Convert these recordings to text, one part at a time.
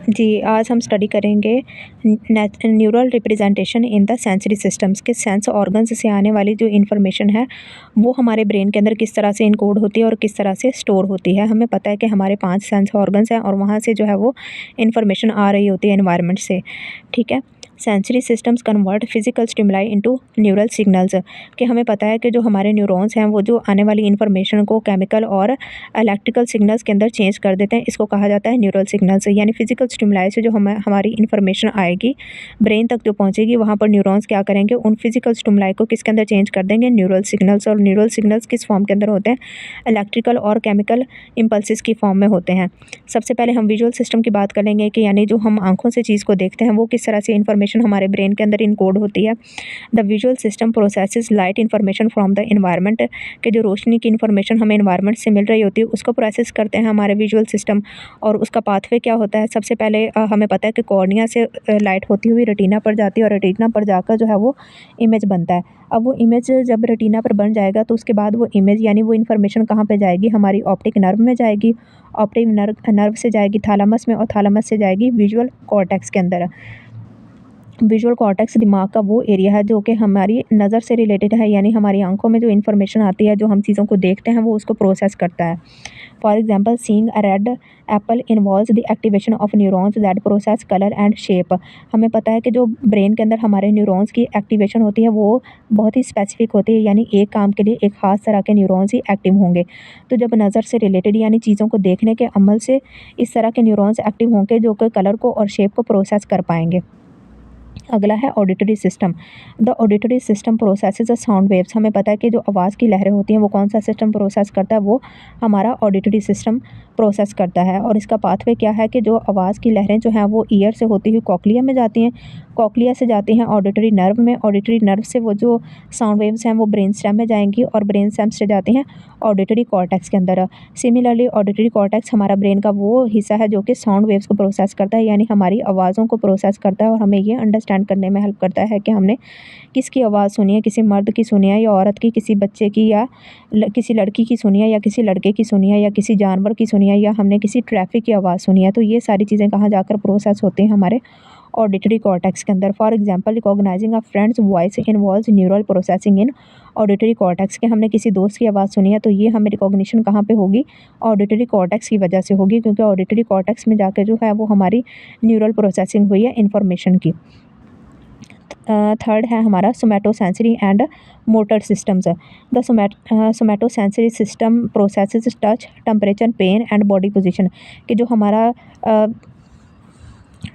जी, आज हम स्टडी करेंगे neural representation in the sensory systems के सेंस ऑर्गन्स से आने वाली जो इन्फॉर्मेशन है वो हमारे ब्रेन के अंदर किस तरह से इनकोड होती है और किस तरह से स्टोर होती है। हमें पता है कि हमारे 5 सेंस ऑर्गन्स हैं और वहाँ से जो है वो इन्फॉर्मेशन आ रही होती है एनवायरनमेंट से, ठीक है। Sensory systems convert physical stimuli into neural signals, कि हमें पता है कि जो हमारे न्यूरॉन्स हैं वो जो आने वाली इन्फॉर्मेशन को केमिकल और इलेक्ट्रिकल सिग्नल्स के अंदर चेंज कर देते हैं। इसको कहा जाता है न्यूरल सिग्नल्स। यानी फिजिकल स्टिमुलाई से जो हमारी इन्फॉर्मेशन आएगी ब्रेन तक जो पहुंचेगी, वहाँ पर न्यूरॉन्स क्या करेंगे, उन फिजिकल स्टिमुलाई को किसके अंदर चेंज कर देंगे, न्यूरल सिग्नल्स। और न्यूरल सिग्नल्स किस फॉर्म के अंदर होते हैं, इलेक्ट्रिकल और केमिकल इम्पल्सिस की फॉर्म में होते हैं। सबसे पहले हम विजुअल सिस्टम की बात करेंगे कि यानी जो हम आंखों से चीज़ को देखते हैं वो किस तरह से इन्फॉर्मेशन हमारे ब्रेन के अंदर इनकोड होती है। The visual system processes light information from the environment, के जो रोशनी की इन्फॉर्मेशन हमें इन्वायरमेंट से मिल रही होती है उसको प्रोसेस करते हैं हमारे विजुअल सिस्टम। और उसका पाथवे क्या होता है, सबसे पहले हमें पता है कि कॉर्निया से लाइट होती हुई रेटिना पर जाती है और रेटिना पर जाकर जो है वो इमेज बनता है। अब वो इमेज जब रेटिना पर बन जाएगा तो उसके बाद वो इमेज यानी वो इन्फॉर्मेशन कहाँ पे जाएगी, हमारी ऑप्टिक नर्व में जाएगी। ऑप्टिक नर्व से जाएगी थैलेमस में और थैलेमस से जाएगी विजुअल कॉर्टेक्स के अंदर। विजुअल कॉर्टेक्स दिमाग का वो एरिया है जो कि हमारी नज़र से रिलेटेड है, यानी हमारी आंखों में जो इन्फॉर्मेशन आती है, जो हम चीज़ों को देखते हैं वो उसको प्रोसेस करता है। For example, seeing a red Apple involves the activation of neurons that process colour and shape. हमें पता है कि जो ब्रेन के अंदर हमारे न्यूरॉन्स की एक्टिवेशन होती है वो बहुत ही स्पेसिफिक होती है, यानी एक काम के लिए एक ख़ास तरह के न्यूरॉन्स ही एक्टिव होंगे। तो जब नज़र से रिलेटेड यानी चीज़ों को देखने के अमल से इस तरह के न्यूरॉन्स एक्टिव होंगे जो कि कलर को और शेप को प्रोसेस कर पाएंगे। अगला है auditory system. The auditory system processes the sound waves. हमें पता है कि जो आवाज़ की लहरें होती हैं वो कौन सा सिस्टम प्रोसेस करता है, वो हमारा ऑडिटरी सिस्टम प्रोसेस करता है। और इसका पाथवे क्या है कि जो आवाज़ की लहरें जो हैं वो ईयर से होती हुई कॉक्लिया में जाती हैं, कॉक्लिया से जाती हैं ऑडिटरी नर्व में, ऑडिटरी नर्व से वो जो साउंड वेव्स हैं वो ब्रेन स्टेम में जाएंगी और ब्रेन स्टेम से जाती हैं ऑडिटरी कॉर्टेक्स के अंदर। सिमिलरली ऑडिटरी कॉर्टेक्स हमारा ब्रेन का वो हिस्सा है जो कि साउंड वेव्स को प्रोसेस करता है, यानी हमारी आवाज़ों को प्रोसेस करता है और हमें ये अंडरस्टैंड करने में हेल्प करता है कि हमने किसकी आवाज़ सुनी है, किसी मर्द की सुनी है या औरत की, किसी बच्चे की या किसी लड़की की सुनी है या किसी लड़के की सुनी है या किसी जानवर की सुनी है या हमने किसी ट्रैफिक की आवाज़ सुनी है। तो ये सारी चीज़ें कहाँ जाकर प्रोसेस होती हैं, हमारे ऑडिटरी कॉर्टेक्स के अंदर। For example, recognising a friends voice involves neural processing in auditory cortex, के हमने किसी दोस्त की आवाज़ सुनी है तो ये हमें रिकॉग्निशन कहाँ पे होगी, ऑडिटरी कॉर्टेक्स की वजह से होगी, क्योंकि ऑडिटरी कॉर्टेक्स में जाकर जो है वो हमारी न्यूरल प्रोसेसिंग हुई है इन्फॉर्मेशन की। थर्ड है हमारा somatosensory and motor systems. The somatosensory system processes touch, temperature, pain and body position, कि जो हमारा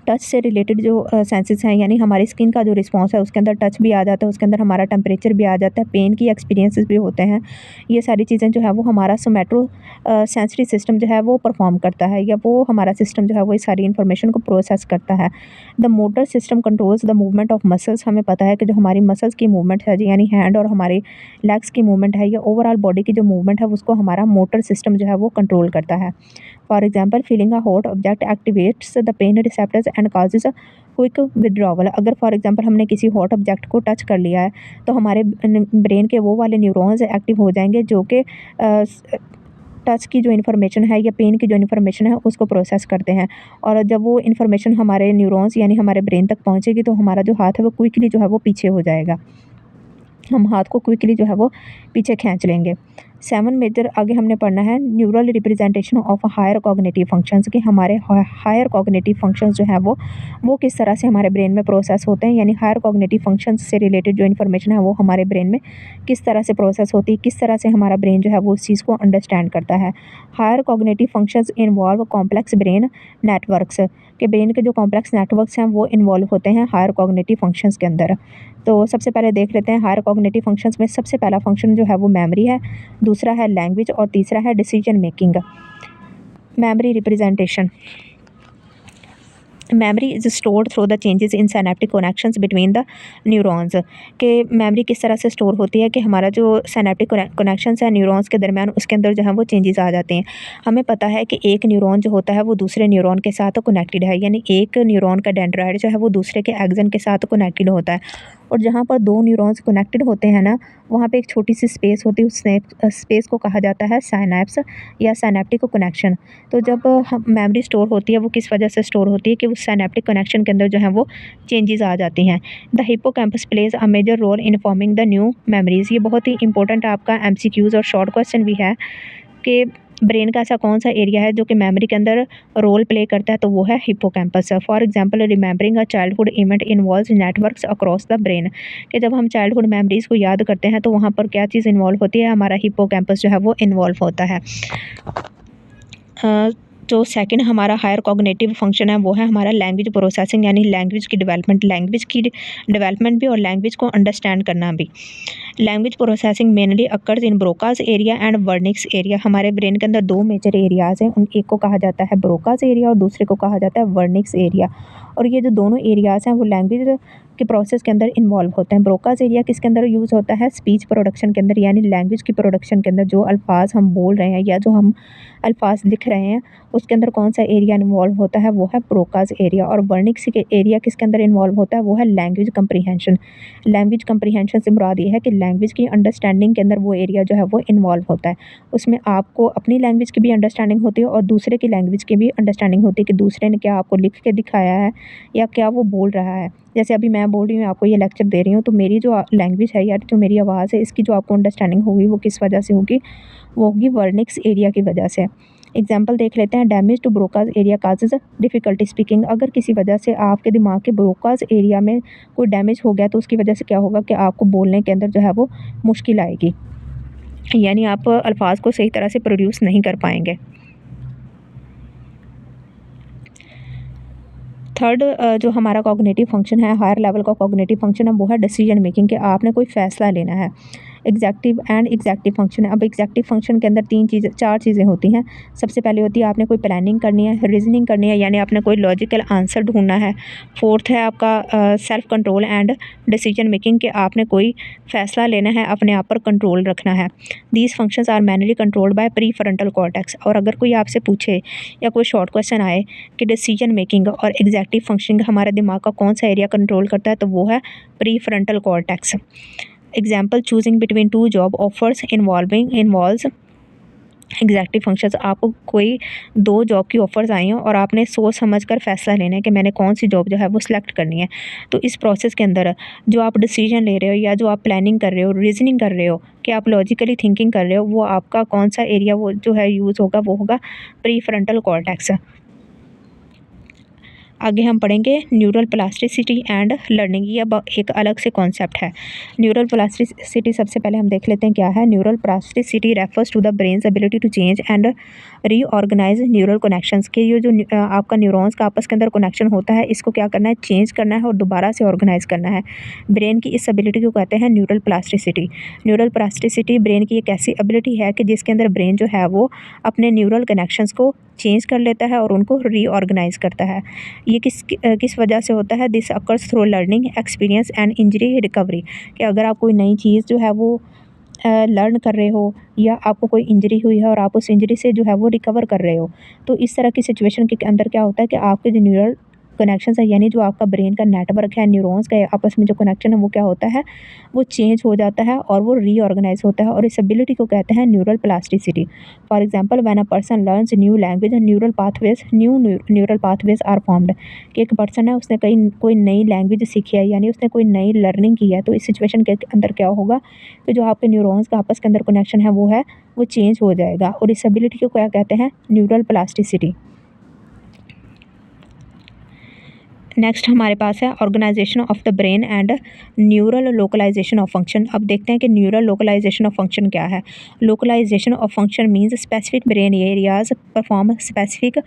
टच से रिलेटेड जो सेंसेस हैं, यानी हमारी स्किन का जो रिस्पांस है उसके अंदर टच भी आ जाता है, उसके अंदर हमारा टेम्परेचर भी आ जाता है, पेन की एक्सपीरियंसेस भी होते हैं। ये सारी चीज़ें जो है वो हमारा सोमैटो सेंसरी सिस्टम जो है वो परफॉर्म करता है, या वो हमारा सिस्टम जो है वो इस सारी इन्फॉर्मेशन को प्रोसेस करता है। The motor system controls the movement of muscles. हमें पता है कि जो हमारी मसल्स की मूवमेंट है जी, यानी हैंड और हमारे लेग्स की मूवमेंट है या ओवरऑल बॉडी की जो मूवमेंट है उसको हमारा मोटर सिस्टम जो है वो कंट्रोल करता है। For example, feeling a hot object activates the pen receptors and causes a quick withdrawal. अगर फॉर एग्जाम्पल हमने किसी हॉट ऑब्जेक्ट को टच कर लिया है तो हमारे ब्रेन के वो वाले न्यूरॉन्स एक्टिव हो जाएंगे जो कि टच की जो इन्फॉर्मेशन है या पेन की जो इन्फॉर्मेशन है उसको प्रोसेस करते हैं। और जब वो इन्फॉर्मेशन हमारे न्यूरॉन्स यानी हमारे ब्रेन तक पहुंचेगी तो हमारा जो हाथ है वो क्विकली जो है वो पीछे हो जाएगा, हम हाथ को क्विकली जो है वो पीछे खींच लेंगे। 7 मेजर आगे हमने पढ़ना है neural representation of higher cognitive functions, के हमारे हायर कॉग्निटिव फंक्शंस जो है वो किस तरह से हमारे ब्रेन में प्रोसेस होते हैं, यानी हायर कॉग्निटिव फंक्शंस से रिलेटेड जो इन्फॉर्मेशन है वो हमारे ब्रेन में किस तरह से प्रोसेस होती है, किस तरह से हमारा ब्रेन जो है वो उस चीज़ को अंडरस्टैंड करता है। Higher cognitive functions involve complex brain networks, के ब्रेन के जो कॉम्प्लेक्स नेटवर्क्स हैं वो इन्वॉल्व होते हैं हायर कॉग्निटिव फंक्शंस के अंदर। तो सबसे पहले देख लेते हैं हायर कॉग्निटिव फंक्शंस में सबसे पहला फंक्शन जो है वो मेमोरी है, दूसरा है लैंग्वेज और तीसरा है decision making. Memory representation. Memory is stored through the changes in synaptic connections between the neurons, के मेमोरी किस तरह से स्टोर होती है कि हमारा जो सिनेप्टिक कनेक्शंस है न्यूरॉन्स के दरमियान उसके अंदर जो है वो चेंजेस आ जाते हैं। हमें पता है कि एक न्यूरॉन जो होता है वो दूसरे न्यूरॉन के साथ कनेक्टेड है, यानी एक न्यूरॉन का डेंड्राइड जो है वो दूसरे के एक्सन के साथ कनेक्टेड होता है। और जहाँ पर 2 न्यूरॉन्स कनेक्टेड होते हैं ना, वहाँ पे एक छोटी-सी स्पेस होती है, उस स्पेस को कहा जाता है साइनैप्स या सिनैप्टिक कनेक्शन। तो जब हम मेमोरी स्टोर होती है, वो किस वजह से स्टोर होती है कि उस सिनैप्टिक कनेक्शन के अंदर जो है वो चेंजेस आ जाती हैं। The hippocampus plays a major role in forming the new memories. ये बहुत ही इंपॉर्टेंट आपका एमसीक्यूज और शॉर्ट क्वेश्चन भी है कि ब्रेन का ऐसा कौन सा एरिया है जो कि मेमोरी के अंदर रोल प्ले करता है, तो वो है hippocampus. For example, remembering a childhood event involves networks across the brain. कि जब हम चाइल्डहुड मेमोरीज को याद करते हैं तो वहाँ पर क्या चीज़ इन्वॉल्व होती है, हमारा हिप्पोकैम्पस जो है वो इन्वॉल्व होता है। जो सेकंड हमारा हायर कॉग्निटिव फंक्शन है वो है हमारा लैंग्वेज प्रोसेसिंग, यानी लैंग्वेज की डेवलपमेंट भी और लैंग्वेज को अंडरस्टैंड करना भी। Language processing mainly occurs in Broca's area and Wernicke's area. हमारे ब्रेन के अंदर 2 मेजर एरियाज़ हैं, उन एक को कहा जाता है ब्रोकाज एरिया और दूसरे को कहा जाता है वर्निक्स एरिया। और ये जो दोनों एरियाज़ हैं वो लैंग्वेज के प्रोसेस के अंदर इन्वॉल्व होते हैं। ब्रोकाज एरिया किसके अंदर यूज़ होता है, स्पीच प्रोडक्शन के अंदर, यानी लैंग्वेज की प्रोडक्शन के अंदर जो अल्फाज हम बोल रहे हैं या जो हम अल्फाज लिख रहे हैं उसके अंदर कौन सा एरिया इन्वॉल्व होता है, वो है ब्रोकाज एरिया। और वर्निक्स के एरिया किसके अंदर इन्वॉल्व होता है, वो है लैंग्वेज कंप्रीहेंशन। लैंग्वेज कंप्रीहेंशन से मुराद ये है कि लैंग्वेज की अंडरस्टैंडिंग के अंदर वो एरिया जो है वो इन्वॉल्व होता है। उसमें आपको अपनी लैंग्वेज की भी अंडरस्टैंडिंग होती है और दूसरे की लैंग्वेज की भी अंडरस्टैंडिंग होती है कि दूसरे ने क्या आपको लिख के दिखाया है या क्या वो बोल रहा है। जैसे अभी मैं बोल रही हूँ, आपको ये लेक्चर दे रही हूँ, तो मेरी जो लैंग्वेज है या जो मेरी आवाज़ है, इसकी जो आपको अंडरस्टैंडिंग होगी वो किस वजह से होगी, वो होगी वर्निक्स एरिया की वजह से। एग्जाम्पल देख लेते हैं। Damage to Broca's area causes difficulty speaking. अगर किसी वजह से आपके दिमाग के ब्रोकाज एरिया में कोई डैमेज हो गया तो उसकी वजह से क्या होगा कि आपको बोलने के अंदर जो है वो मुश्किल आएगी, यानी आप अल्फाज को सही तरह से प्रोड्यूस नहीं कर पाएंगे। थर्ड जो हमारा कॉग्निटिव फंक्शन है, हायर लेवल का कॉग्निटिव फंक्शन है, वो है डिसीजन मेकिंग, कि आपने कोई फ़ैसला लेना है। एग्जेक्टिव एंड एग्जेक्टिव फंक्शन है। अब एग्जेक्टिव फंक्शन के अंदर 4 चीज़ें होती हैं। सबसे पहले होती है आपने कोई प्लानिंग करनी है, रीजनिंग करनी है, यानी आपने कोई लॉजिकल आंसर ढूंढना है। फोर्थ है आपका self control and decision making, कि आपने कोई फ़ैसला लेना है, अपने आप पर कंट्रोल रखना है। These functions are mainly controlled by prefrontal cortex. और अगर कोई आपसे पूछे या कोई शॉर्ट क्वेश्चन आए कि डिसीजन मेकिंग और एग्जेक्टिव फंक्शनिंग हमारे दिमाग का कौन सा एरिया कंट्रोल करता है, तो वो है pre frontal cortex. Example, choosing between 2 job offers involves executive functions. आपको कोई 2 जॉब की ऑफ़र्स आई हैं और आपने सोच समझ कर फ़ैसला लेना है कि मैंने कौन सी जॉब जो है वो सिलेक्ट करनी है। तो इस प्रोसेस के अंदर जो आप डिसीजन ले रहे हो या जो आप प्लानिंग कर रहे हो, रीजनिंग कर रहे हो, कि आप लॉजिकली थिंकिंग कर रहे हो, वो आपका कौन सा एरिया वो जो है यूज़ होगा, वो होगा प्री फ्रंटल कॉर्टेक्स। आगे हम पढ़ेंगे न्यूरल प्लास्टिसिटी एंड लर्निंग। ये अब एक अलग से कॉन्सेप्ट है। न्यूरल प्लास्टिसिटी सबसे पहले हम देख लेते हैं क्या है। Neural plasticity refers to the brain's ability to change and reorganise neural connections, के ये जो आपका न्यूरॉन्स का आपस के अंदर कनेक्शन होता है, इसको क्या करना है, चेंज करना है और दोबारा से ऑर्गेनाइज करना है। ब्रेन की इस एबिलिटी को कहते हैं neural plasticity. Neural plasticity brain की एक ऐसी एबिलिटी है कि जिसके अंदर ब्रेन जो है वो अपने न्यूरल कनेक्शंस को चेंज कर लेता है और उनको रीऑर्गेनाइज करता है। ये किस वजह से होता है, this occurs through learning experience and injury recovery, कि अगर आप कोई नई चीज़ जो है वो लर्न कर रहे हो या आपको कोई इंजरी हुई है और आप उस इंजरी से जो है वो रिकवर कर रहे हो, तो इस तरह की सिचुएशन के अंदर क्या होता है कि आपके जो न्यूरल कनेक्शंस है, यानी जो आपका ब्रेन का नेटवर्क है, न्यूरॉन्स का आपस में जो कनेक्शन है, वो क्या होता है, वो चेंज हो जाता है और वो रीऑर्गेनाइज होता है, और इस एबिलिटी को कहते हैं neural plasticity. For example, when a person learns new language and neural pathways are formed, कि एक पर्सन है उसने कोई नई लैंग्वेज सीखी है, यानी उसने कोई नई लर्निंग की है, तो इस सिचुएशन के अंदर क्या होगा कि जो आपके न्यूरॉन्स का आपस के अंदर कनेक्शन है वो चेंज हो जाएगा, और इस एबिलिटी को क्या कहते हैं, न्यूरल प्लास्टिसिटी। नेक्स्ट हमारे पास है organisation of the brain and neural localisation of function. अब देखते हैं कि न्यूरल लोकलाइजेशन ऑफ फंक्शन क्या है। Localisation of function means specific brain areas perform specific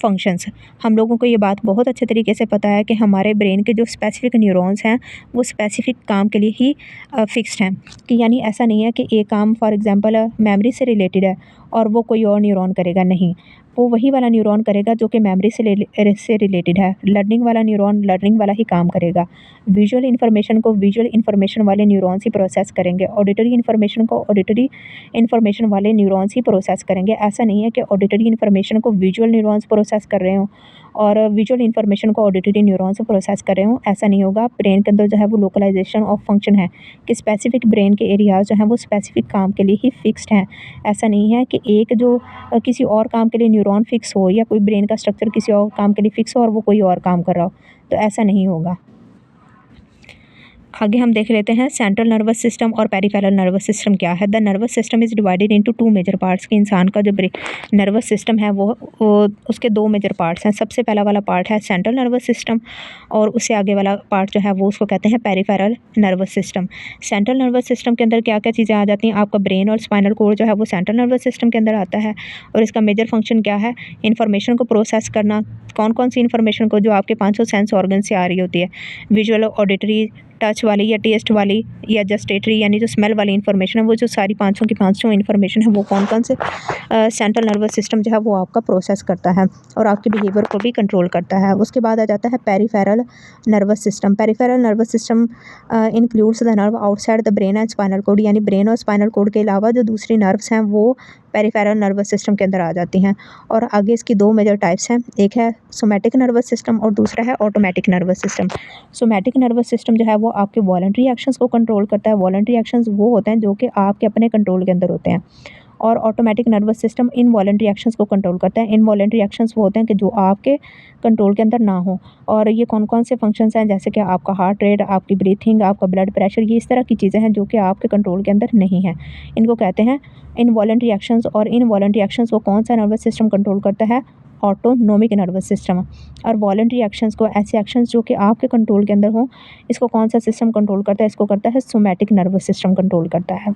functions. हम लोगों को ये बात बहुत अच्छे तरीके से पता है कि हमारे ब्रेन के जो स्पेसिफिक न्यूरॉन्स हैं वो स्पेसिफिक काम के लिए ही फिक्स्ड हैं, कि यानी ऐसा नहीं है कि एक काम फॉर एग्जांपल मेमोरी से रिलेटेड है और वो कोई और न्यूरॉन करेगा, नहीं, वो वही वाला न्यूरॉन करेगा जो कि मेमोरी से रिलेटेड है। लर्निंग वाला न्यूरॉन लर्निंग वाला ही काम करेगा। विजुअल इन्फॉर्मेशन को विजुअल इन्फॉर्मेशन वाले न्यूरॉन्स ही प्रोसेस करेंगे। ऑडिटरी इन्फॉर्मेशन को ऑडिटरी इन्फॉर्मेशन वाले न्यूरॉन्स ही प्रोसेस करेंगे। ऐसा नहीं है कि ऑडिटरी इन्फॉर्मेशन को विजुअल न्यूरॉन्स प्रोसेस प्रोसेस कर रहे हों और विजुअल इन्फॉर्मेशन को ऑडिटरी न्यूरॉन से प्रोसेस कर रहे हों, ऐसा नहीं होगा। ब्रेन के अंदर जो है वो लोकलाइजेशन ऑफ फंक्शन है कि स्पेसिफिक ब्रेन के एरियाज जो हैं वो स्पेसिफिक काम के लिए ही फिक्स्ड हैं। ऐसा नहीं है कि एक जो किसी और काम के लिए न्यूरॉन फिक्स हो या कोई ब्रेन का स्ट्रक्चर किसी और काम के लिए फिक्स हो और वो कोई और काम कर रहा हो, तो ऐसा नहीं होगा। आगे हम देख लेते हैं सेंट्रल नर्वस सिस्टम और पेरिफेरल नर्वस सिस्टम क्या है। The nervous system is divided into 2 major parts कि इंसान का जो नर्वस सिस्टम है वो उसके 2 मेजर पार्ट्स हैं। सबसे पहला वाला पार्ट है सेंट्रल नर्वस सिस्टम और उससे आगे वाला पार्ट जो है वो उसको कहते हैं peripheral nervous system. Central nervous system के अंदर क्या क्या चीज़ें आ जाती हैं, आपका ब्रेन और स्पाइनल कोड जो है वो सेंट्रल नर्वस सिस्टम के अंदर आता है और इसका मेजर फंक्शन क्या है, इन्फॉर्मेशन को प्रोसेस करना। कौन कौन सी इन्फॉर्मेशन को, जो आपके 500 सेंस ऑर्गन से आ रही होती है, विजुअल, ऑडिटरी, टच वाली या टेस्ट वाली या जस्टेटरी यानी जो स्मेल वाली इन्फॉर्मेशन है, वो जो सारी 500 की 500 इन्फॉर्मेशन है वो कौन कौन से सेंट्रल नर्वस सिस्टम जो है वो आपका प्रोसेस करता है और आपके बिहेवियर को भी कंट्रोल करता है। उसके बाद आ जाता है peripheral nervous system. Peripheral nervous system includes the nerve outside the brain and spinal cord, यानी ब्रेन और स्पाइनल कोड के अलावा जो दूसरी नर्व्स हैं वो पेरिफेरल नर्वस सिस्टम के अंदर आ जाती हैं। और आगे इसकी 2 मेजर टाइप्स हैं, एक है सोमैटिक नर्वस सिस्टम और दूसरा है automatic nervous system. Somatic nervous system जो है वो आपके वॉलंटरी एक्शंस को कंट्रोल करता है। वॉलंटरी एक्शंस वो होते हैं जो कि आपके अपने कंट्रोल के अंदर होते हैं और automatic nervous system involuntary actions को कंट्रोल करता है। इनवॉलंटरी एक्शंस वो होते हैं कि जो आपके कंट्रोल के अंदर ना हो। और ये कौन कौन से फंक्शंस हैं, जैसे कि आपका हार्ट रेट, आपकी ब्रीथिंग, आपका ब्लड प्रेशर, ये इस तरह की चीज़ें हैं जो कि आपके कंट्रोल के अंदर नहीं हैं, इनको कहते हैं इनवॉलंटरी एक्शंस। और इनवॉलंटरी एक्शंस को कौन सा नर्वस सिस्टम कंट्रोल करता है, ऑटोनोमिक नर्वस सिस्टम। और वॉलंटरी एक्शंस को, ऐसे एक्शंस जो कि आपके कंट्रोल के अंदर हों, इसको कौन सा सिस्टम कंट्रोल करता है, इसको करता है सोमैटिक नर्वस सिस्टम कंट्रोल करता है।